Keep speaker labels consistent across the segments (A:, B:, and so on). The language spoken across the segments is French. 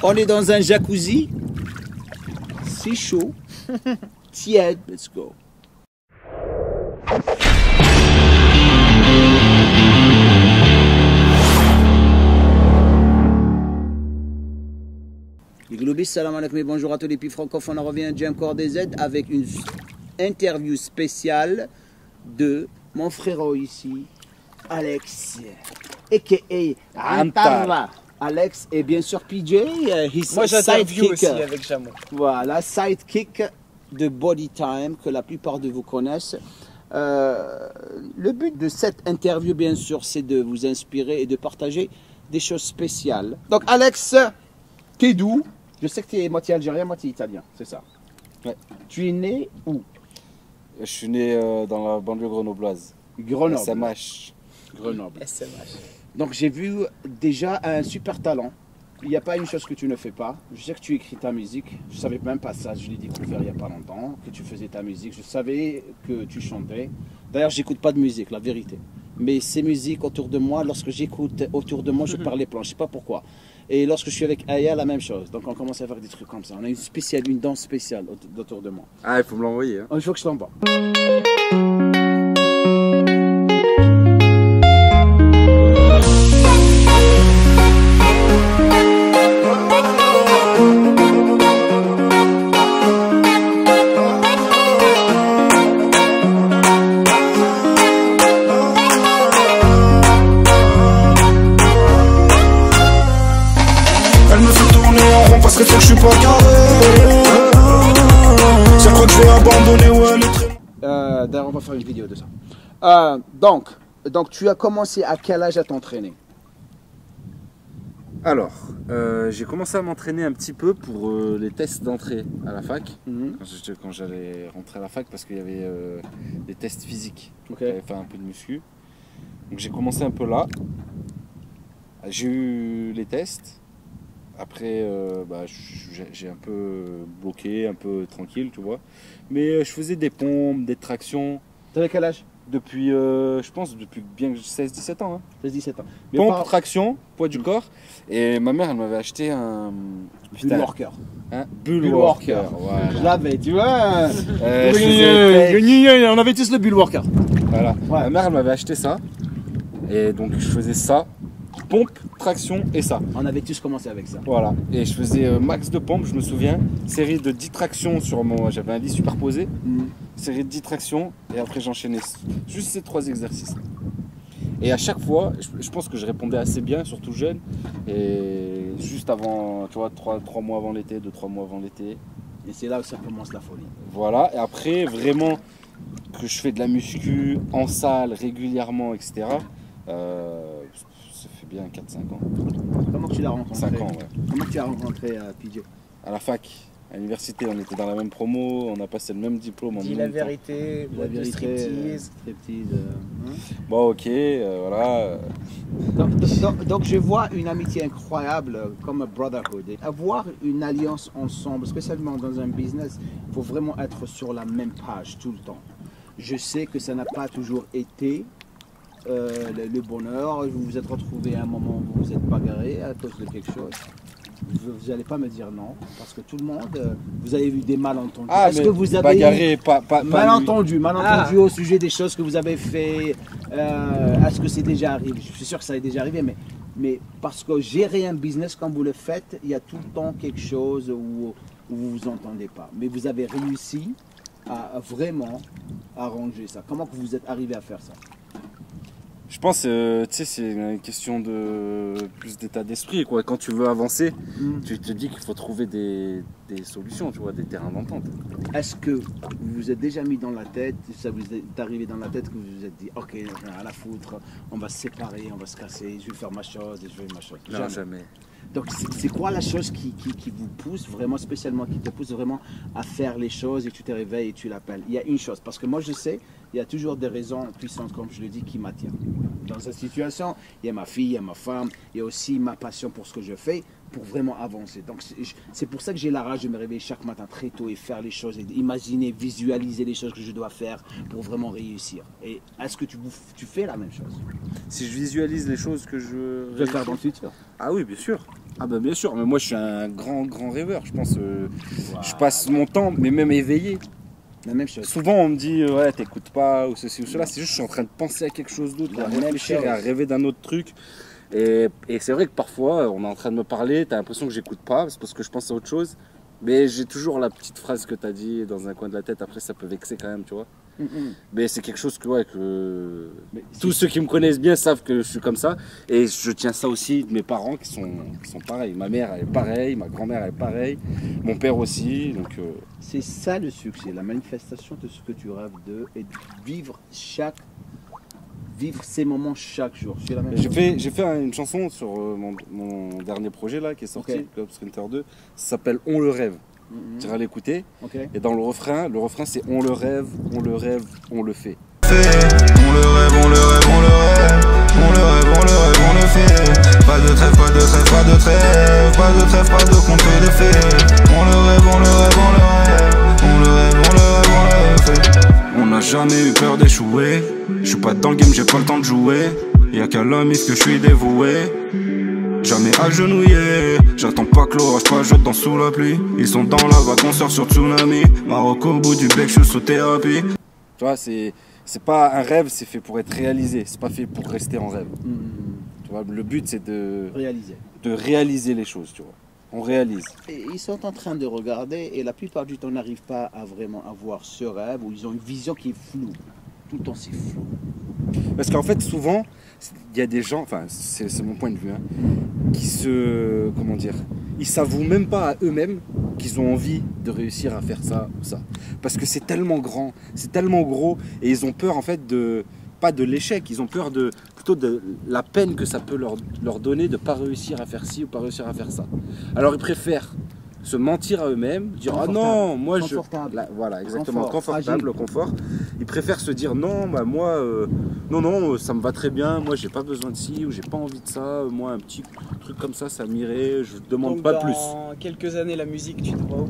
A: On est dans un jacuzzi. C'est chaud. Tiède. Let's go. Les globis, salam alaikum et bonjour à tous les pays francophones. On revient à Jam Cordez Z avec une interview spéciale de mon frérot ici, Alex, a.k.a. Antar. Alex et bien sûr PJ,
B: moi j'interview aussi avec Jamo.
A: Voilà, sidekick de Body Time que la plupart de vous connaissent. Le but de cette interview, bien sûr, c'est de vous inspirer et de partager des choses spéciales. Donc Alex, t'es d'où? Je sais que tu es moitié algérien, moitié italien, c'est ça?
C: Ouais.
A: Tu es né où?
C: Je suis né dans la banlieue grenobloise.
A: Grenoble.
C: SMH.
A: Grenoble.
B: SMH.
A: Donc j'ai vu déjà un super talent. Il n'y a pas une chose que tu ne fais pas. Je sais que tu écris ta musique. Je ne savais même pas ça. Je l'ai découvert il n'y a pas longtemps, que tu faisais ta musique. Je savais que tu chantais. D'ailleurs, j'écoute pas de musique, la vérité. Mais ces musiques autour de moi, lorsque j'écoute autour de moi, je parlais plan. Je ne sais pas pourquoi. Et lorsque je suis avec Aya, la même chose. Donc on commence à faire des trucs comme ça. On a une danse spéciale autour de moi.
C: Ah, il faut me l'envoyer. Hein.
A: Il faut que je l'envoie.
D: Parce que je suis pas carré. Je crois que je vais abandonner ou elle est très...
A: D'ailleurs, on va faire une vidéo de ça. Donc, tu as commencé à quel âge à t'entraîner?
C: Alors, j'ai commencé à m'entraîner un petit peu pour les tests d'entrée à la fac. Quand j'allais rentrer à la fac, parce qu'il y avait des tests physiques.
A: Okay.
C: J'avais fait un peu de muscu. Donc j'ai commencé un peu là. J'ai eu les tests. Après, j'ai un peu bloqué, un peu tranquille, tu vois. Mais je faisais des pompes, des tractions.
A: T'avais quel âge?
C: Depuis, je pense, depuis bien 16-17 ans. Hein.
A: 16-17 ans.
C: Pompe, traction, poids du corps. Et ma mère, elle m'avait acheté un...
A: Bull Worker.
C: Hein, Bull Worker. Voilà.
A: Je l'avais, tu vois.
C: Je
A: on avait tous le Bull Worker.
C: Voilà.
A: Ouais.
C: Ma mère, elle m'avait acheté ça. Et donc, je faisais ça. Pompe, traction et ça.
A: On avait tous commencé avec ça.
C: Voilà. Et je faisais max de pompe, je me souviens. Série de 10 tractions sur mon... J'avais un lit superposé. Série de 10 tractions. Et après, j'enchaînais juste ces 3 exercices. Et à chaque fois, je pense que je répondais assez bien, surtout jeune. Et juste avant, tu vois, 3 mois avant l'été, 2-3 mois avant l'été.
A: Et c'est là où ça commence la folie.
C: Voilà. Et après, vraiment, que je fais de la muscu en salle régulièrement, etc. Ça fait bien 4-5 ans.
A: Comment tu l'as rencontré?
C: 5 ans, ouais.
A: Comment tu as rencontré PJ?
C: À la fac, à l'université, on était dans la même promo, on a passé le même diplôme en
B: Dis
C: même
B: la
C: temps.
B: vérité,
A: La vérité,
B: striptease.
C: Bon, ok, voilà.
A: Donc je vois une amitié incroyable comme brotherhood. Et avoir une alliance ensemble, spécialement dans un business, il faut vraiment être sur la même page tout le temps. Je sais que ça n'a pas toujours été le bonheur. Vous vous êtes retrouvé à un moment où vous vous êtes bagarré à cause de quelque chose. Vous n'allez pas me dire non, parce que tout le monde, vous avez eu des malentendus.
C: Ah,
A: est-ce que vous avez
C: bagarré, pas
A: malentendu au sujet des choses que vous avez fait? Est-ce que c'est déjà arrivé? Je suis sûr que ça est déjà arrivé, mais parce que gérer un business comme vous le faites, il y a tout le temps quelque chose où vous vous entendez pas. Mais vous avez réussi à vraiment arranger ça. Comment que vous êtes arrivé à faire ça?
C: Je pense, tu sais, c'est une question de plus d'état d'esprit, quoi. Quand tu veux avancer, tu te dis qu'il faut trouver des solutions, tu vois, des terrains d'entente.
A: Est-ce que vous vous êtes déjà mis dans la tête, ça vous est arrivé dans la tête que vous vous êtes dit, ok, à la foutre, on va se séparer, on va se casser, je vais faire ma chose et je vais ma chose?
C: Non, jamais.
A: Donc c'est quoi la chose qui vous pousse vraiment, spécialement, qui te pousse vraiment à faire les choses et tu te réveilles et tu l'appelles? Il y a une chose, parce que moi je sais, il y a toujours des raisons puissantes, comme je le dis, qui m'attirent. Dans cette situation, il y a ma fille, il y a ma femme, il y a aussi ma passion pour ce que je fais, pour vraiment avancer. Donc c'est pour ça que j'ai la rage de me réveiller chaque matin très tôt et faire les choses, et imaginer, visualiser les choses que je dois faire pour vraiment réussir. Et est-ce que tu fais la même chose?
C: Si je visualise les choses que je
A: vais faire dans le futur.
C: Ah oui, bien sûr. Ah bah bien sûr, mais moi je suis un grand rêveur, je pense. Je passe mon temps, mais même éveillé.
A: La même chose.
C: Souvent on me dit ouais t'écoutes pas ou ceci ou cela, c'est juste je suis en train de penser à quelque chose d'autre, à réfléchir et à rêver d'un autre truc. Et c'est vrai que parfois on est en train de me parler, t'as l'impression que j'écoute pas, c'est parce que je pense à autre chose. Mais j'ai toujours la petite phrase que t'as dit dans un coin de la tête, après ça peut vexer quand même, tu vois. Mais c'est quelque chose que, ouais, que tous ceux qui me connaissent bien savent que je suis comme ça. Et je tiens ça aussi de mes parents qui sont pareils. Ma mère elle est pareille, ma grand-mère elle est pareille, mon père aussi. Donc,
A: c'est ça le succès, la manifestation de ce que tu rêves de et de vivre ces moments chaque jour.
C: J'ai fait une chanson sur mon dernier projet là qui est sorti, Club Sprinter 2, ça s'appelle On le rêve. Tu iras l'écouter. Et dans le refrain c'est on le rêve, on le rêve, on le fait.
D: On le rêve, on le rêve, on le rêve. On le rêve, on le rêve, on le fait. Pas de trêve, pas de trêve, pas de trêve. Pas de trêve, pas de conte de fait. On le rêve, on le rêve, on le rêve. On le rêve, on le rêve, on le fait. On n'a jamais eu peur d'échouer. Je suis pas dans le game, j'ai pas le temps de jouer. Y'a qu'à l'homme que je suis dévoué. Jamais agenouillé, j'attends pas que l'orage pas, je danse sous la pluie. Ils sont dans la vague, on sort sur Tsunami. Maroc au bout du bec, je suis sous thérapie.
C: Tu vois, c'est pas un rêve, c'est fait pour être réalisé. C'est pas fait pour rester en rêve. Tu vois, le but c'est de réaliser les choses, tu vois. On réalise.
A: Et ils sont en train de regarder et la plupart du temps n'arrivent pas à vraiment avoir ce rêve où ils ont une vision qui est floue. Tout le temps c'est flou.
C: Parce qu'en fait souvent, il y a des gens, enfin c'est mon point de vue, hein, qui ils s'avouent même pas à eux-mêmes qu'ils ont envie de réussir à faire ça ou ça. Parce que c'est tellement grand, c'est tellement gros, et ils ont peur en fait pas de l'échec, ils ont peur plutôt de la peine que ça peut leur donner de pas réussir à faire ci ou pas réussir à faire ça. Alors ils préfèrent se mentir à eux-mêmes, dire ah non, moi voilà exactement, confortable, le confort. Ils préfèrent se dire non, bah moi non, ça me va très bien, moi j'ai pas besoin de ci ou j'ai pas envie de ça, moi un petit truc comme ça m'irait, je demande pas plus.
B: Dans quelques années la musique, tu te vois où?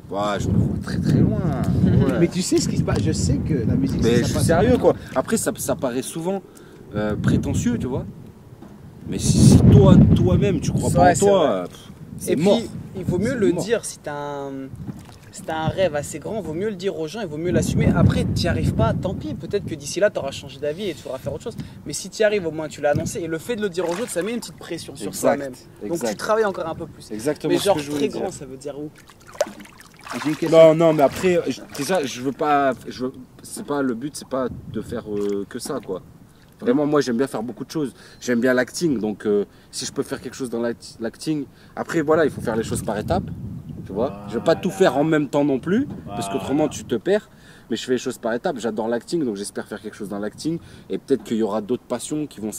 C: Ouais, je me vois très très loin. Ouais.
A: Mais tu sais ce qui se passe, je sais que la musique
C: mais je suis sérieux quoi. Après ça paraît souvent prétentieux, tu vois. Mais si toi-même tu crois pas en toi, c'est mort.
B: Puis, il vaut mieux le dire si t'as un rêve assez grand, il vaut mieux le dire aux gens, il vaut mieux l'assumer. Après, tu n'y arrives pas, tant pis. Peut-être que d'ici là, tu auras changé d'avis et tu auras faire autre chose. Mais si tu y arrives, au moins tu l'as annoncé. Et le fait de le dire aux autres, ça met une petite pression sur soi-même. Donc tu travailles encore un peu plus.
C: Exactement.
B: Mais genre très grand, ça veut dire où?
C: Non, mais après, déjà, c'est pas le but, c'est pas de faire que ça, quoi. Vraiment, moi, j'aime bien faire beaucoup de choses. J'aime bien l'acting, donc si je peux faire quelque chose dans l'acting, après, voilà, il faut faire les choses par étapes, tu vois. Voilà. Je veux pas tout faire en même temps non plus, parce qu'autrement, tu te perds. Mais je fais les choses par étapes. J'adore l'acting, donc j'espère faire quelque chose dans l'acting. Et peut-être qu'il y aura d'autres passions qui vont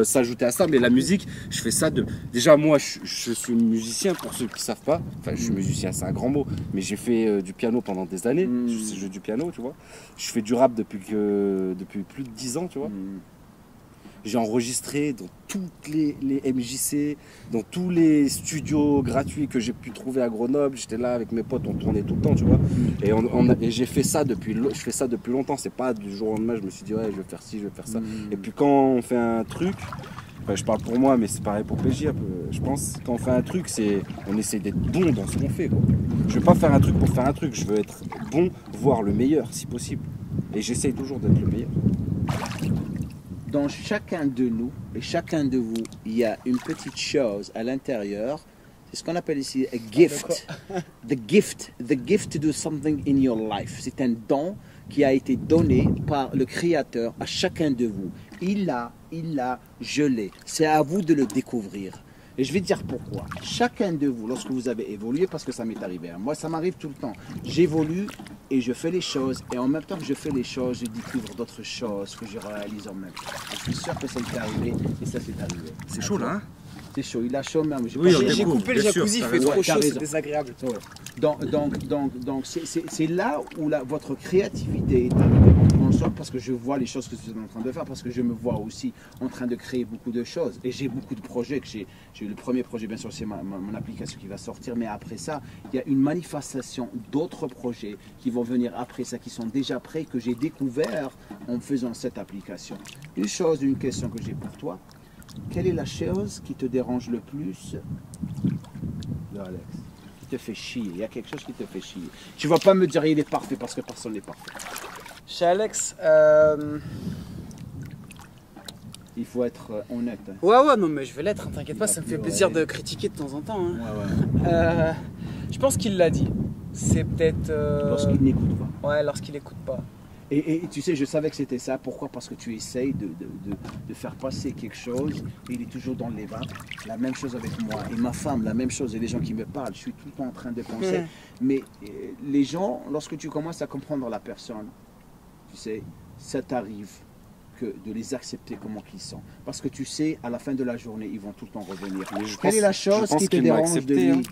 C: s'ajouter à ça. Mais la musique, je fais ça Déjà, moi, je suis musicien, pour ceux qui ne savent pas. Enfin, je suis musicien, c'est un grand mot. Mais j'ai fait du piano pendant des années. Je joue du piano, tu vois. Je fais du rap depuis plus de 10 ans, tu vois. J'ai enregistré dans toutes les MJC, dans tous les studios gratuits que j'ai pu trouver à Grenoble. J'étais là avec mes potes, on tournait tout le temps, tu vois. Et j'ai fait ça je fais ça depuis longtemps. C'est pas du jour au lendemain, je me suis dit ouais, je vais faire ci, je vais faire ça. Et puis quand on fait un truc, enfin, je parle pour moi, mais c'est pareil pour PJ un peu, je pense. Quand on fait un truc, on essaie d'être bon dans ce qu'on fait, quoi. Je veux pas faire un truc pour faire un truc, je veux être bon, voire le meilleur si possible. Et j'essaye toujours d'être le meilleur.
A: Dans chacun de nous et chacun de vous, il y a une petite chose à l'intérieur. C'est ce qu'on appelle ici a gift. The gift to do something in your life. C'est un don qui a été donné par le Créateur à chacun de vous. Il l'a, je l'ai. C'est à vous de le découvrir. Et je vais te dire pourquoi. Chacun de vous, lorsque vous avez évolué, parce que ça m'est arrivé, moi ça m'arrive tout le temps, j'évolue et je fais les choses, et en même temps que je fais les choses, je découvre d'autres choses que je réalise en même temps. Je suis sûr que ça m'est arrivé, et ça s'est arrivé.
C: C'est chaud là, hein?
A: C'est chaud, il a chaud même.
B: J'ai coupé le jacuzzi, il fait trop chaud, c'est désagréable.
A: Ouais. Donc c'est là où votre créativité est arrivée en sorte, parce que je vois les choses que vous êtes en train de faire, parce que je me vois aussi en train de créer beaucoup de choses. Et j'ai beaucoup de projets, j'ai le premier projet bien sûr c'est mon application qui va sortir, mais après ça, il y a une manifestation d'autres projets qui vont venir après ça, qui sont déjà prêts, que j'ai découvert en faisant cette application. Une question que j'ai pour toi, quelle est la chose qui te dérange le plus de Alex? Qui te fait chier? Il y a quelque chose qui te fait chier. Tu vas pas me dire il est parfait parce que personne n'est parfait.
B: Chez Alex,
A: Il faut être honnête. Hein.
B: ouais, non, mais je vais l'être, hein, t'inquiète pas,
A: Il
B: ça me
A: va
B: fait
A: plus,
B: plaisir
A: ouais.
B: de critiquer de temps en temps. Hein.
A: Ouais, ouais.
B: Je pense qu'il l'a dit. C'est peut-être.
A: Lorsqu'il n'écoute pas.
B: Ouais, lorsqu'il écoute pas.
A: Et tu sais, je savais que c'était ça. Pourquoi? Parce que tu essayes de faire passer quelque chose et il est toujours dans les vapes. La même chose avec moi. Et ma femme, la même chose. Et les gens qui me parlent, je suis tout le temps en train de penser.
B: Mhm.
A: Mais les gens, lorsque tu commences à comprendre la personne, tu sais, ça t'arrive que de les accepter comment qu'ils sont. Parce que tu sais, à la fin de la journée, ils vont tout le temps revenir. Quelle est la chose qui te dérange de lui?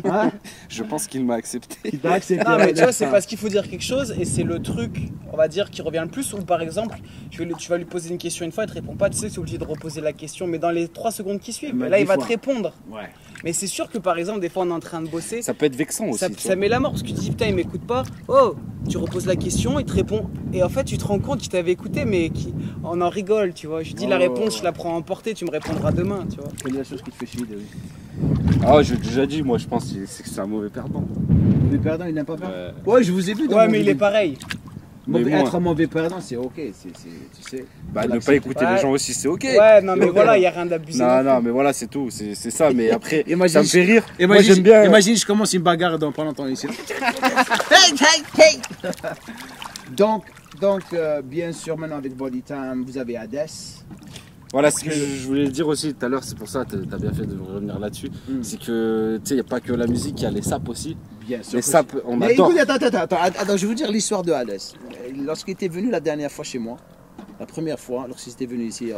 A: Hein?
C: Je pense qu'il m'a accepté.
A: Il t'a accepté.
B: Non, mais tu vois, c'est parce qu'il faut dire quelque chose et c'est le truc, on va dire, qui revient le plus. Ou par exemple, tu vas lui poser une question une fois, il te répond pas, tu sais que tu es obligé de reposer la question, mais dans les 3 secondes qui suivent,
A: Mais
B: là, il
A: des
B: va
A: fois.
B: te répondre.
A: Ouais.
B: Mais c'est sûr que par exemple, des fois, on est en train de bosser.
C: Ça peut être vexant aussi.
B: Ça,
C: tu
B: ça
C: vois.
B: met la mort parce que tu te dis putain il m'écoute pas. Oh, tu reposes la question, il te répond et en fait tu te rends compte qu'il t'avait écouté mais on en rigole, tu vois. Je dis la
A: Oh,
B: réponse,
A: ouais.
B: je la prends à emporter, tu me répondras demain, tu vois.
A: Quelle est la chose qui te fait chier de lui?
C: Ah, j'ai déjà dit, moi je pense que c'est un mauvais perdant.
A: Mauvais perdant, il n'aime pas perdre. Ouais, je vous ai vu dans
B: Ouais
A: mon
B: mais il est
A: vidéo.
B: pareil.
C: Mais bon,
A: Être un mauvais perdant, c'est ok. Tu sais.
C: Bah,
A: Faut
C: ne pas
A: l'accepter.
C: écouter
B: Ouais.
C: les gens aussi, c'est ok.
B: Ouais non mais
A: Ok.
B: voilà, il y a rien d'abusé.
C: Non,
B: non
C: non, mais voilà, c'est tout. C'est ça. Mais après,
A: Imagine-
C: ça me fait rire. Moi,
A: Imagine,
C: j'aime bien.
A: imagine, je commence une bagarre dans pas longtemps ici. Donc, bien sûr, maintenant avec Body Time, vous avez Hades.
C: Voilà ce que je voulais dire aussi tout à l'heure, c'est pour ça que tu as bien fait de revenir là-dessus. C'est que, tu sais, il n'y a pas que la musique, il y a les saps aussi.
A: Bien sûr.
C: Les
A: que
C: saps, on
A: Mais
C: adore.
A: écoute, attends, je vais vous dire l'histoire de Hades. Lorsqu'il était venu la dernière fois chez moi, la première fois, lorsqu'il était venu ici
B: Il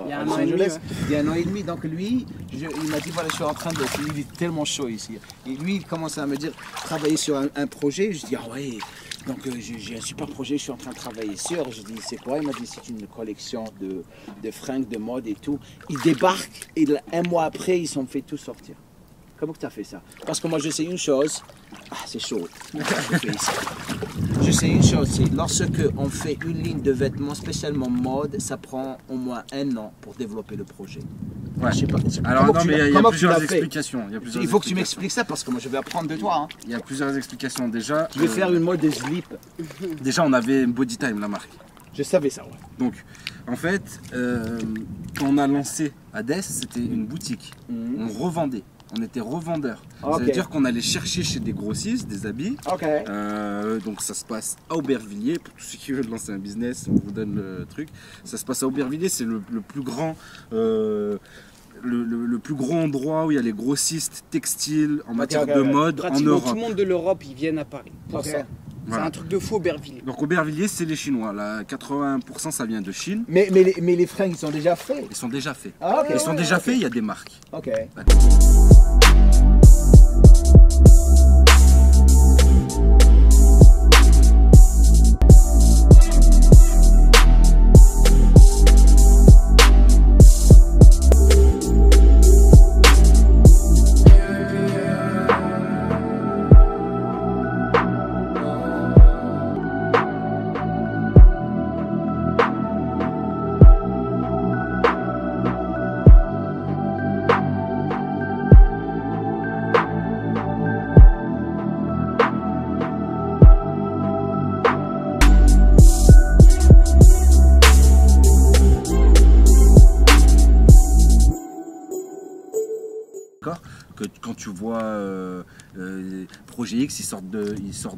B: y a
A: à
B: un
A: Los
B: an et demi,
A: Angeles,
B: ouais.
A: il y a un an et demi, donc lui, il m'a dit voilà, je suis en train de. Il est tellement chaud ici. Et lui, il commence à me dire travailler sur un projet. Je dis ah ouais, donc j'ai un super projet, je suis en train de travailler sur. Je dis c'est quoi? Il m'a dit c'est une collection de fringues, de mode et tout. Il débarque et un mois après, ils sont fait tout sortir. Comment tu as fait ça? Parce que moi je sais une chose, c'est chaud. Je sais une chose, c'est lorsque on fait une ligne de vêtements spécialement mode, ça prend au moins 1 an pour développer le projet.
C: Ouais.
A: Je sais pas,
C: Alors,
A: comment
C: non,
A: tu
C: mais
A: l'as-
C: il y a
A: comment tu
C: plusieurs
A: l'as fait?
C: explications.
A: Il faut que tu m'expliques ça parce que moi je vais apprendre de toi. Hein.
C: Il y a plusieurs explications. Déjà,
A: Je vais faire une mode de slip.
C: déjà, on avait Body Time, la marque.
A: Je savais ça, ouais.
C: Donc, en fait, quand on a lancé Hades, c'était une boutique. On revendait. On était revendeur. Ça
A: Ok.
C: veut dire qu'on allait chercher chez des grossistes des habits.
A: Ok.
C: Donc ça se passe à Aubervilliers. Pour tous ceux qui veulent lancer un business, on vous donne le truc. Ça se passe à Aubervilliers, c'est le plus grand. Le plus grand endroit où il y a les grossistes textiles en matière
A: ok,
C: de
A: ok.
C: mode en
B: Pratiquement
C: Europe.
B: tout le monde de l'Europe, ils viennent à Paris pour
A: Ok.
B: ça.
C: Voilà.
B: C'est un truc de faux Aubervilliers.
C: Donc Aubervilliers, c'est les Chinois. Là, 80% ça vient de Chine.
A: Mais les fringues, ils sont déjà faits.
C: Ils sont déjà faits.
A: Ah, ok.
C: Ils sont déjà faits, il y a des marques.
A: Ok.
C: Que quand tu vois Projet X, ils sortent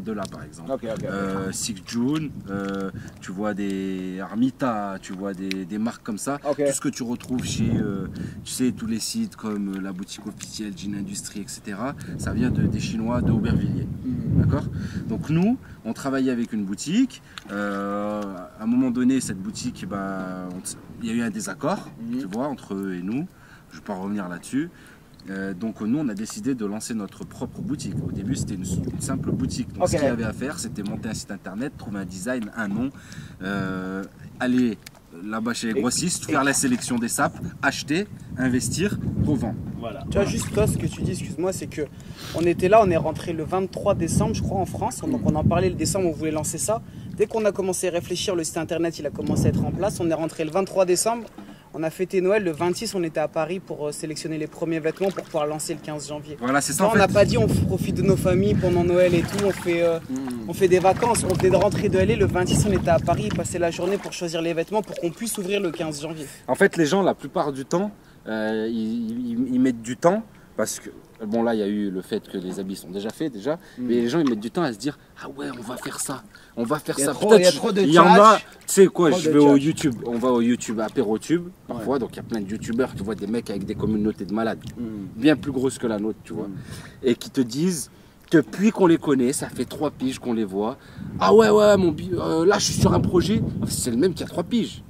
C: de là par exemple.
A: Ok, ok.
C: Six June, tu vois des Armita, tu vois des marques comme ça.
A: Ok.
C: Tout ce que tu retrouves chez tu sais, tous les sites comme la boutique officielle, Jean Industrie, etc. Ça vient des Chinois d'Aubervilliers. D'accord? Donc nous, on travaillait avec une boutique. À un moment donné, cette boutique, il y a eu un désaccord, tu vois, entre eux et nous. Je ne vais pas revenir là-dessus. Donc nous, on a décidé de lancer notre propre boutique. Au début, c'était une simple boutique. Donc
A: Ok.
C: ce qu'il y avait à faire, c'était monter un site internet, trouver un design, un nom, aller là-bas chez les grossistes, faire la sélection des sapes, acheter, investir, revendre.
A: Voilà.
B: Tu vois, juste toi, ce que tu dis, excuse-moi, c'est que on était là, on est rentré le 23 décembre, je crois, en France. Donc on en parlait le décembre, on voulait lancer ça. Dès qu'on a commencé à réfléchir, le site internet, il a commencé à être en place. On est rentré le 23 décembre. On a fêté Noël le 26, on était à Paris pour sélectionner les premiers vêtements pour pouvoir lancer le 15 janvier.
C: Voilà, c'est ça.
B: Non,
C: En
B: on n'a
C: fait.
B: pas dit on profite de nos familles pendant Noël et tout, on fait des vacances, on venait de rentrer de LA, le 26 on était à Paris, passer la journée pour choisir les vêtements pour qu'on puisse ouvrir le 15 janvier.
C: En fait, les gens, la plupart du temps, ils mettent du temps parce que, bon, là, il y a eu le fait que les habits sont déjà faits, mais les gens, ils mettent du temps à se dire, ah ouais, on va faire ça, on va faire ça.
A: Il y a trop de
C: Il y en a,
A: tchatch.
C: tu sais quoi,
A: Trop
C: je
A: de
C: vais au
A: tchatch.
C: YouTube, on va au YouTube, apérotube, parfois, donc il y a plein de youtubeurs, tu vois, des mecs avec des communautés de malades, bien plus grosses que la nôtre, tu vois, et qui te disent, depuis qu'on les connaît, ça fait 3 piges qu'on les voit. Ah ouais, là je suis sur un projet. C'est le même qui a 3 piges.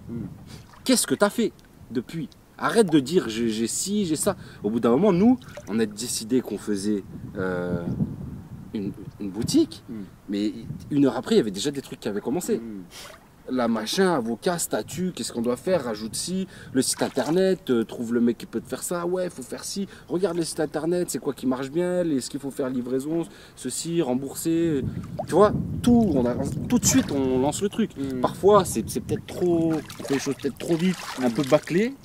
C: Qu'est-ce que tu as fait depuis? Arrête de dire j'ai ci, j'ai ça. Au bout d'un moment, nous, on a décidé qu'on faisait une boutique. Mais 1 heure après, il y avait déjà des trucs qui avaient commencé. La machin, avocat, statut, qu'est-ce qu'on doit faire? Rajoute ci, le site internet, trouve le mec qui peut te faire ça, ouais, faut faire ci, regarde le site internet, c'est quoi qui marche bien, est-ce qu'il faut faire livraison, ceci, rembourser, tu vois, tout de suite on lance le truc. Parfois c'est peut-être trop, on fait les choses peut-être trop vite, un peu bâclé,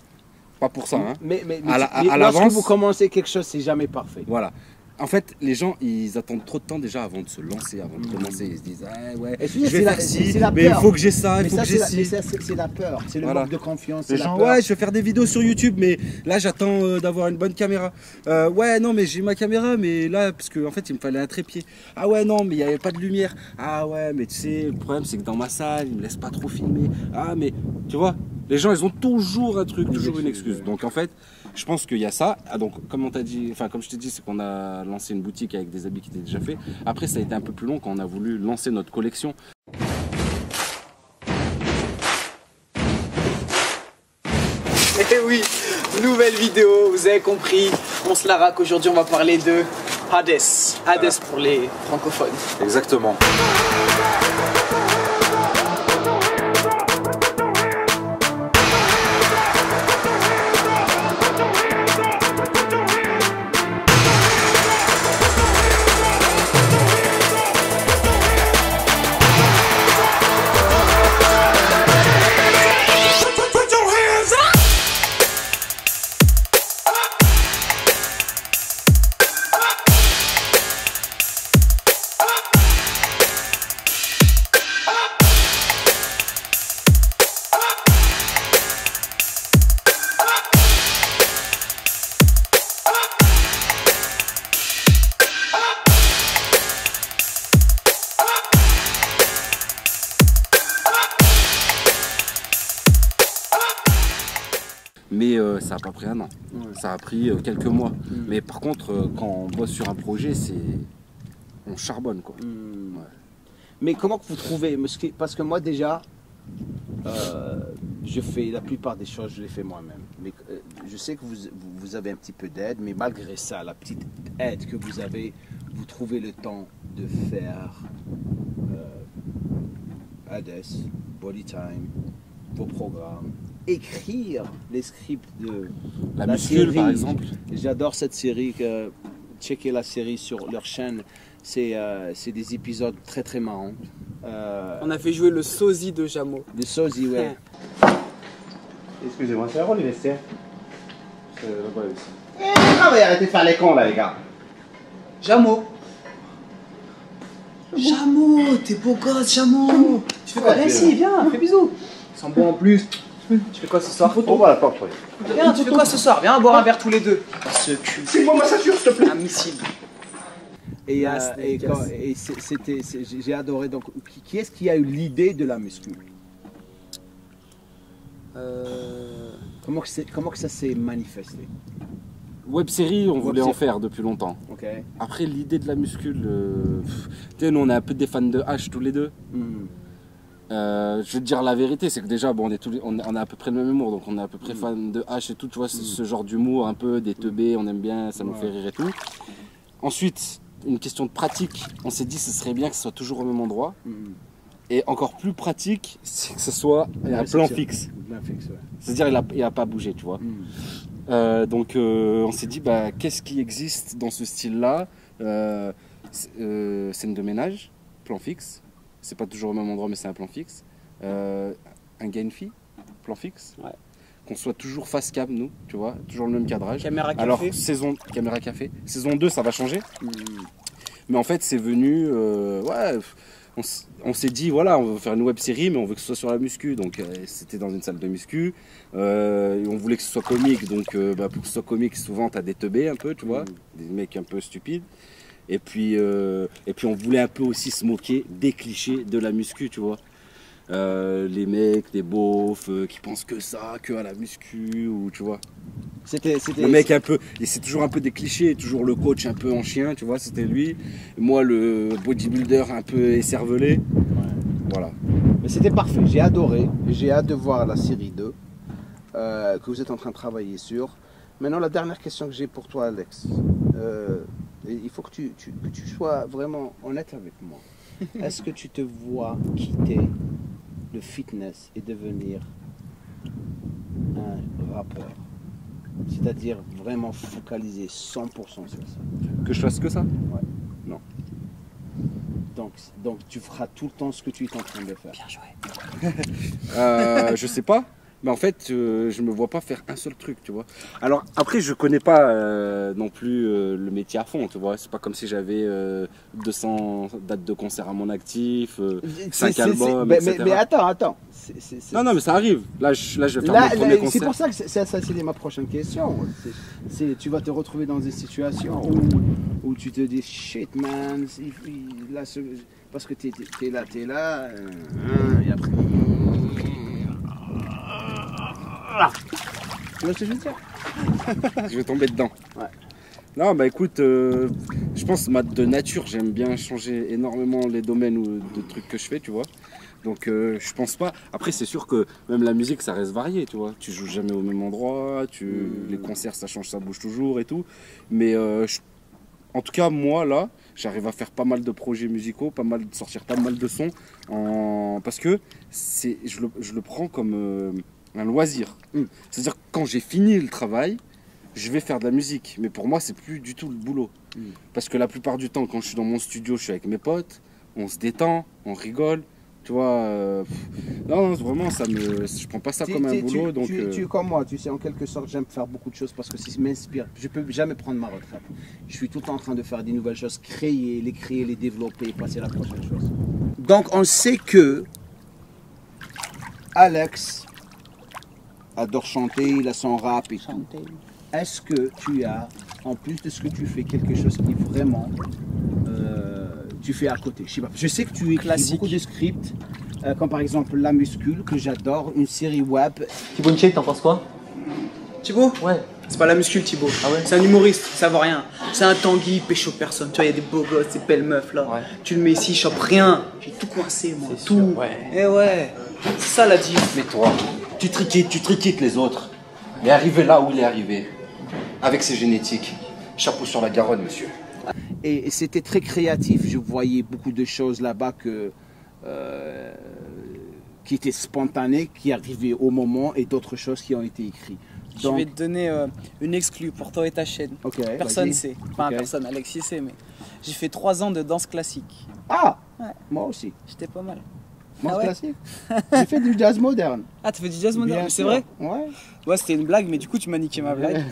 C: pas pour ça, hein.
A: Mais
C: À
A: lorsque
C: l'avance.
A: vous commencez quelque chose, c'est jamais parfait.
C: Voilà. En fait, les gens, ils attendent trop de temps déjà avant de se lancer, avant de commencer. Ils se disent, ah ouais,
A: Et
C: je vais
A: c'est la-
C: faire ci,
A: c'est la
C: mais il
A: peur.
C: faut que j'ai ça, il
A: Mais
C: faut
A: ça,
C: que j'ai
A: c'est
C: ci.
A: la peur, c'est le
C: Voilà.
A: manque de confiance.
C: Les
A: c'est la
C: gens,
A: peur.
C: ouais, je vais faire des vidéos sur YouTube, mais là j'attends d'avoir une bonne caméra. Ouais, non, mais j'ai ma caméra, mais là, parce qu'en fait, il me fallait un trépied. Ah ouais, non, mais il n'y avait pas de lumière. Ah ouais, mais tu sais, le problème, c'est que dans ma salle, ils me laissent pas trop filmer. Ah, mais tu vois, les gens, ils ont toujours un truc, toujours une excuse. Donc en fait, je pense qu'il y a ça. Ah, donc, comme on t'a dit, enfin, comme je t'ai dit, c'est qu'on a lancé une boutique avec des habits qui étaient déjà faits. Après, ça a été un peu plus long quand on a voulu lancer notre collection.
B: Eh oui, nouvelle vidéo, vous avez compris, on se la raque. Aujourd'hui on va parler de Hades. Hades pour les francophones.
C: Exactement. Mais ça n'a pas pris 1 an, ça a pris quelques mois. Mais par contre, quand on bosse sur un projet, on charbonne quoi. Ouais.
A: Mais comment que vous trouvez, parce que moi déjà, je fais la plupart des choses, je les fais moi-même. Mais je sais que vous avez un petit peu d'aide, mais malgré ça, la petite aide que vous avez, vous trouvez le temps de faire Hades, Body Time, vos programmes, écrire les scripts de
C: La muscule, par exemple.
A: J'adore cette série, checker la série sur leur chaîne, c'est des épisodes très très marrants.
B: On a fait jouer le sosie de Jamo.
A: Des sosies, ouais.
E: Excusez-moi, c'est la rôle, les vestiaires. Arrêtez de faire les cons là, les gars.
B: Jamo. Jamo, t'es beau gosse, Jamo. Tu fais quoi? Viens ici, viens, fais bisous. Sans bon en plus. Tu fais quoi ce soir?
E: On voit la porte, oui.
B: Viens, tu fais quoi ce soir? Viens boire un verre tous les deux. Ce cul.
E: File-moi ma ceinture, s'il te plaît.
B: Un missile.
A: Et,
B: dédicace.
A: j'ai adoré. Donc, qui est-ce qui a eu l'idée de la muscu? Comment que ça s'est manifesté?
C: Web série, on voulait en
A: série.
C: faire depuis longtemps.
A: Ok.
C: Après, l'idée de la muscule, tu sais, nous on est un peu des fans de H tous les deux. Je vais te dire la vérité, c'est que déjà, bon, on a à peu près le même humour, donc on est à peu près fans de H et tout, tu vois, ce genre d'humour un peu, des teubés, on aime bien, ça nous fait rire et tout. Ensuite, une question de pratique, on s'est dit ce serait bien que ce soit toujours au même endroit. Et encore plus pratique, c'est que ce soit un plan fixe.
A: Plan fixe, ouais.
C: C'est-à-dire il n'a pas bougé, tu vois. Donc on s'est dit, bah, qu'est-ce qui existe dans ce style-là? Scène de ménage, plan fixe. C'est pas toujours au même endroit, mais c'est un plan fixe. Un gain fee, plan fixe.
B: Ouais.
C: qu'on soit toujours face cam, nous, tu vois, toujours le même cadrage.
B: Caméra café.
C: Alors, caméra café. Saison 2, ça va changer. Mais en fait, c'est venu. On s'est dit, voilà, on veut faire une web série, mais on veut que ce soit sur la muscu. Donc, c'était dans une salle de muscu. On voulait que ce soit comique. Donc, pour que ce soit comique, souvent, tu as des teubés un peu, tu vois, des mecs un peu stupides. Et puis, on voulait un peu aussi se moquer des clichés de la muscu, tu vois. Les mecs, des beaufs qui pensent que ça, que à la muscu, ou tu vois. Le mec un peu, et c'est toujours un peu des clichés, toujours le coach un peu en chien, tu vois, c'était lui. Moi, le bodybuilder un peu écervelé. Voilà.
A: Mais c'était parfait, j'ai adoré. J'ai hâte de voir la série 2 que vous êtes en train de travailler sur. Maintenant, la dernière question que j'ai pour toi, Alex. Il faut que tu sois vraiment honnête avec moi. Est-ce que tu te vois quitter le fitness et devenir un rappeur? C'est-à-dire vraiment focaliser 100% sur ça.
C: Que je fasse que ça?
A: Ouais.
C: Non.
A: Donc tu feras tout le temps ce que tu es en train de faire.
B: Bien joué.
C: Je sais pas. Mais en fait, je me vois pas faire un seul truc, tu vois. Alors après, je connais pas non plus le métier à fond, tu vois. C'est pas comme si j'avais 200 dates de concert à mon actif, 5 albums, etc.
A: Mais attends.
C: Non, mais ça arrive. Là, je vais faire mon premier concert.
A: C'est pour ça que c'est ma prochaine question. Tu vas te retrouver dans des situations où tu te dis shit man, là, parce que t'es là, et après. Tu vois ce que je veux dire?
C: Je vais tomber dedans.
A: Ouais.
C: Non, bah écoute, je pense de nature, j'aime bien changer énormément les domaines de trucs que je fais, tu vois. Donc je pense pas. Après, c'est sûr que même la musique, ça reste varié, tu vois. Tu joues jamais au même endroit, les concerts, ça change, ça bouge toujours et tout. Mais en tout cas, moi, là, j'arrive à faire pas mal de projets musicaux, sortir pas mal de sons, parce que je le prends comme un loisir. C'est-à-dire que quand j'ai fini le travail, je vais faire de la musique. Mais pour moi, c'est plus du tout le boulot. Parce que la plupart du temps, quand je suis dans mon studio, je suis avec mes potes, on se détend, on rigole. Tu vois, non, vraiment, je prends pas ça comme un boulot. Donc,
A: tu es comme moi, tu sais, en quelque sorte, j'aime faire beaucoup de choses parce que ça m'inspire. Je peux jamais prendre ma retraite. Je suis tout le temps en train de faire des nouvelles choses, créer, les développer, passer à la prochaine chose. Donc, on sait que Alex adore chanter, il a son rap et tout. Est-ce que tu as, en plus de ce que tu fais, quelque chose qui vraiment tu fais à côté? Je sais que tu écris beaucoup de scripts, comme par exemple La Muscule, que j'adore, une série web.
F: Thibaut Inchek, t'en penses quoi?
B: Thibaut?
F: Ouais.
B: C'est pas la muscule Thibaut.
F: Ah ouais?
B: C'est un humoriste, ça vaut rien. C'est un Tanguy, pécho personne. Tu vois, il y a des beaux gosses, des belles meufs là.
F: Ouais.
B: Tu le mets ici, il chope rien. J'ai tout coincé moi.
F: C'est
B: Tout.
F: sûr, ouais.
B: Eh ouais. C'est ça la diff.
G: Mais toi, tu triquites les autres. Mais arrivé là où il est arrivé, avec ses génétiques, chapeau sur la Garonne, monsieur.
A: Et c'était très créatif. Je voyais beaucoup de choses là-bas qui étaient spontanées, qui arrivaient au moment, et d'autres choses qui ont été écrites.
B: Je vais te donner une exclue pour toi et ta chaîne.
A: Ok,
B: Personne
A: vas-y.
B: sait. Enfin,
A: Ok.
B: personne, Alexis sait, mais j'ai fait 3 ans de danse classique.
A: Ah,
B: Ouais.
A: moi aussi.
B: J'étais pas mal.
A: Moi,
B: Ah ouais?
A: classique. J'ai fait du jazz moderne.
B: Ah, t'as fait du jazz moderne,
A: Bien
B: c'est
A: sûr.
B: vrai?
A: Ouais.
B: Ouais, c'était une blague, mais du coup, tu m'as niqué ma blague.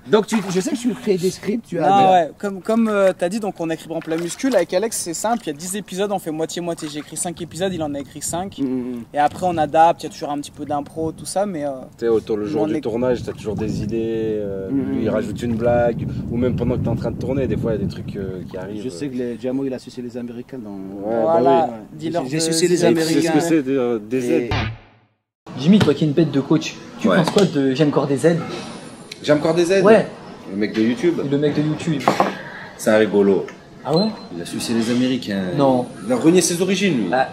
A: Donc, je sais que tu crées des scripts, tu as.
B: Ah ouais, comme t'as dit, donc on écrit par exemple la muscule. Avec Alex, c'est simple, il y a 10 épisodes, on fait moitié-moitié. J'ai écrit 5 épisodes, il en a écrit 5. Et après, on adapte, il y a toujours un petit peu d'impro, tout ça, mais.
C: tu sais, autour le jour
B: on
C: du
B: est-
C: tournage, tu as toujours des idées. Lui, il rajoute une blague. Ou même pendant que tu es en train de tourner, des fois, il y a des trucs qui arrivent.
A: Je sais que Jamo, il a sucé les Américains dans.
C: Ouais,
B: Voilà,
C: bah oui.
B: dis-leur
A: J'ai
B: de-
A: sucé les
C: Et tu sais ce
A: Américains.
C: que c'est des
A: Et-
C: aides.
F: Jimmy, toi qui es une bête de coach, tu
G: Ouais.
F: penses quoi de J'aime encore des aides?
G: J'ai encore des aides.
F: Ouais,
G: Le mec de YouTube,
F: le mec de YouTube.
G: c'est un rigolo.
F: Ah ouais?
G: Il a sucé les Américains.
F: Non.
G: Il a renié ses origines, lui.
F: Ah,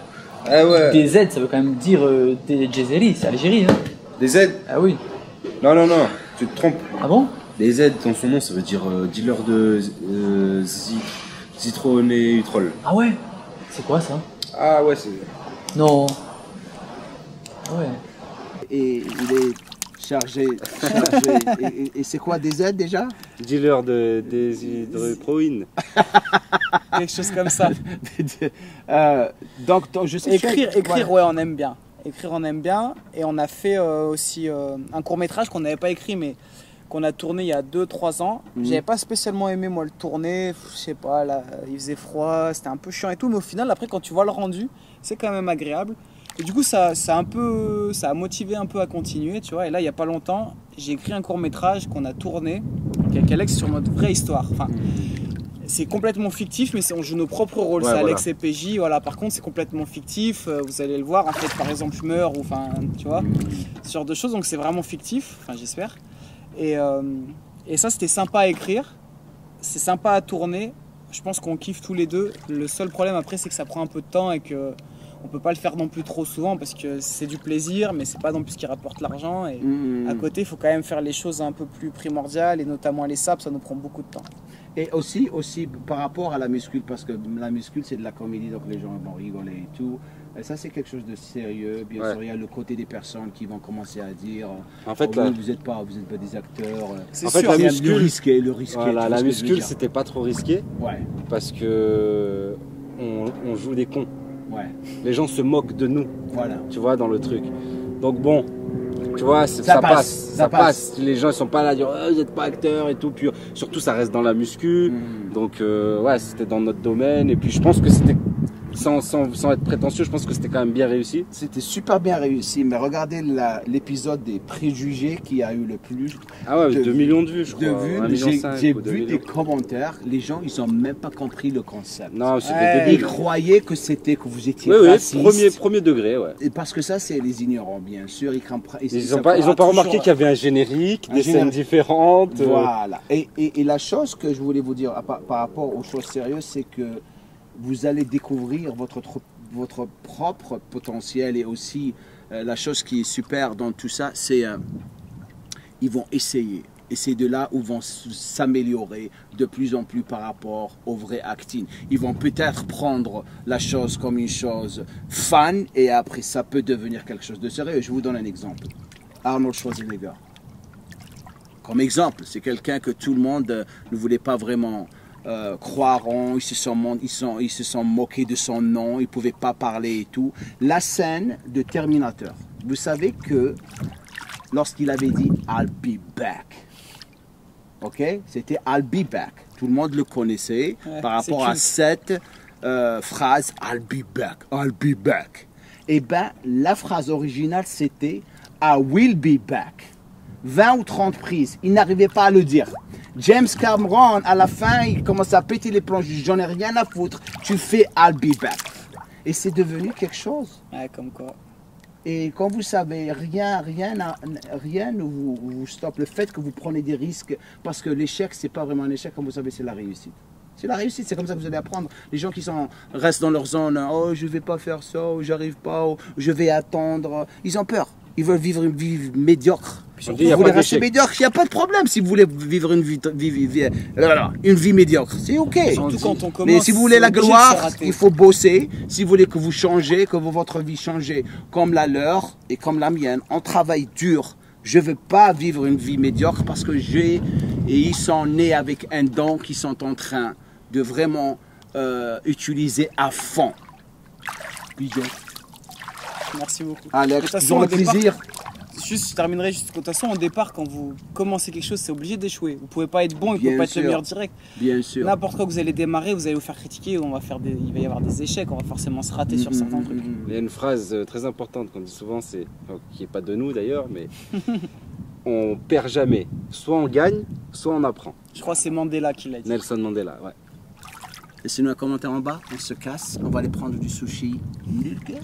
G: Ah ouais.
F: des aides, ça veut quand même dire des Jezeri, c'est Algérie, hein?
G: Des aides?
F: Ah oui.
G: Non, tu te trompes.
F: Ah bon?
G: Les aides, dans son nom, ça veut dire dealer de zitroneutrol.
F: Ah ouais? C'est quoi ça?
G: Ah ouais, c'est.
F: Non. Ah ouais.
A: Et il est chargé. Et c'est quoi des aides déjà?
C: Dealer de déshydroproïne.
B: quelque chose comme ça.
A: Donc, je sais que tu as-
B: Écrire,
A: voilà.
B: ouais, on aime bien. Écrire, on aime bien. Et on a fait aussi un court-métrage qu'on n'avait pas écrit, mais qu'on a tourné il y a 2-3 ans. J'avais pas spécialement aimé, moi, le tourner. Je sais pas, là, il faisait froid, c'était un peu chiant et tout. Mais au final, après, quand tu vois le rendu, c'est quand même agréable. Et du coup, ça a motivé un peu à continuer, tu vois. Et là, il y a pas longtemps, j'ai écrit un court-métrage qu'on a tourné avec Alex sur notre vraie histoire. Enfin, c'est complètement fictif, mais on joue nos propres rôles.
C: Ouais,
B: c'est
C: voilà.
B: Alex et PJ. Voilà, par contre, c'est complètement fictif. Vous allez le voir. En fait, par exemple, je meurs ou enfin, tu vois, ce genre de choses. Donc, c'est vraiment fictif. Enfin, j'espère. Et ça, c'était sympa à écrire. C'est sympa à tourner. Je pense qu'on kiffe tous les deux. Le seul problème après, c'est que ça prend un peu de temps et que on peut pas le faire non plus trop souvent parce que c'est du plaisir, mais c'est pas non plus ce qui rapporte l'argent. Et à côté, il faut quand même faire les choses un peu plus primordiales et notamment les saps, ça nous prend beaucoup de temps.
A: Et aussi par rapport à la muscule, parce que la muscule c'est de la comédie, donc les gens vont rigoler et tout. Et ça c'est quelque chose de sérieux. Bien sûr, il y a le côté des personnes qui vont commencer à dire
C: En fait,
A: oh,
C: là-
A: vous n'êtes pas des acteurs.
B: C'est
C: En fait,
B: sûr.
C: la
A: C'est
C: muscule-
A: le risqué.
C: Voilà,
A: tu vois
C: la
A: ce que je veux
C: muscule,
A: dire.
C: c'était pas trop risqué
A: Ouais,
C: parce que on joue des cons.
A: ouais,
C: Les gens se moquent de nous,
A: voilà.
C: tu vois, dans le truc. Donc bon, tu vois,
A: Ça
C: ça
A: passe,
C: passe,
A: ça
C: ça
A: passe.
C: passe. Les gens ils sont pas là à dire oh, vous n'êtes pas acteur et tout. Puis surtout ça reste dans la muscu. Donc ouais, c'était dans notre domaine. Et puis je pense que c'était sans être prétentieux, je pense que c'était quand même bien réussi.
A: C'était super bien réussi, mais regardez l'épisode des préjugés qui a eu le plus
C: Ah ouais,
A: de
C: 2 millions de vues, je crois.
A: de
C: 1,5
A: vues.
C: million
A: J'ai
C: ou 2
A: vu
C: millions.
A: des commentaires, les gens ils ont même pas compris le concept.
C: Non, c'était
B: Ouais.
A: Ils
C: débile.
A: croyaient que vous étiez
C: Oui, oui,
A: raciste.
C: premier degré, ouais.
A: Et parce que ça, c'est les ignorants, bien sûr.
C: Ils ont pas remarqué qu'il y avait un générique,
A: Un
C: des scènes
A: générique.
C: différentes.
A: Voilà. Et la chose que je voulais vous dire par rapport aux choses sérieuses, c'est que vous allez découvrir votre propre potentiel et aussi la chose qui est super dans tout ça, c'est ils vont essayer. Et c'est de là où vont s'améliorer de plus en plus par rapport au vrai acting. Ils vont peut-être prendre la chose comme une chose fun et après ça peut devenir quelque chose de sérieux. Je vous donne un exemple. Arnold Schwarzenegger. Comme exemple, c'est quelqu'un que tout le monde ne voulait pas vraiment croire en. Ils se sont moqués de son nom, ils ne pouvaient pas parler et tout. La scène de Terminator. Vous savez que lorsqu'il avait dit « I'll be back », ok, c'était « I'll be back ». Tout le monde le connaissait
B: Ouais,
A: par
B: c'est
A: rapport à
B: culte.
A: cette phrase « I'll be back, I'll be back ». Eh bien, la phrase originale, c'était « I will be back ». 20 ou 30 prises, il n'arrivait pas à le dire. James Cameron, à la fin, il commence à péter les plombs. J'en ai rien à foutre. Tu fais I'll be back. Et c'est devenu quelque chose.
B: Ouais, comme quoi.
A: Et quand vous savez, rien ne vous stoppe. Le fait que vous prenez des risques, parce que l'échec, c'est pas vraiment un échec, comme vous savez, c'est la réussite. C'est la réussite, c'est comme ça que vous allez apprendre. Les gens qui restent dans leur zone, oh je vais pas faire ça, ou j'arrive pas, ou je vais attendre, ils ont peur. Ils veulent vivre une vie médiocre.
C: On dit, y a
A: Vous
C: pas
A: voulez rester
C: d'échec.
A: médiocre, il n'y a pas de problème si vous voulez vivre une vie médiocre. C'est ok.
B: Surtout quand on commence.
A: Mais si vous voulez la
B: c'est obligé de se
A: gloire,
B: rater.
A: il faut bosser. Si vous voulez que vous changez, que votre vie change comme la leur et comme la mienne, on travaille dur. Je ne veux pas vivre une vie médiocre parce que ils sont nés avec un don qu'ils sont en train de vraiment utiliser à fond. Bijou.
B: Merci beaucoup. De
A: Alex,
B: toute façon,
A: toujours le
B: au départ-
A: plaisir.
B: Juste, je terminerai juste. De toute façon, au départ, quand vous commencez quelque chose, c'est obligé d'échouer. Vous pouvez pas être bon, vous
A: Bien
B: pouvez pas être
A: sûr.
B: le meilleur direct.
A: Bien sûr.
B: N'importe quoi que vous allez démarrer, vous allez vous faire critiquer, il va y avoir des échecs, on va forcément se rater sur certains trucs.
C: Il y a une phrase très importante qu'on dit souvent, qui n'est pas de nous d'ailleurs, mais on perd jamais. Soit on gagne, soit on apprend.
B: Je crois que c'est Mandela qui l'a dit.
C: Nelson Mandela, ouais.
A: Laissez-nous un commentaire en bas, on se casse, on va aller prendre du sushi.
B: Mulga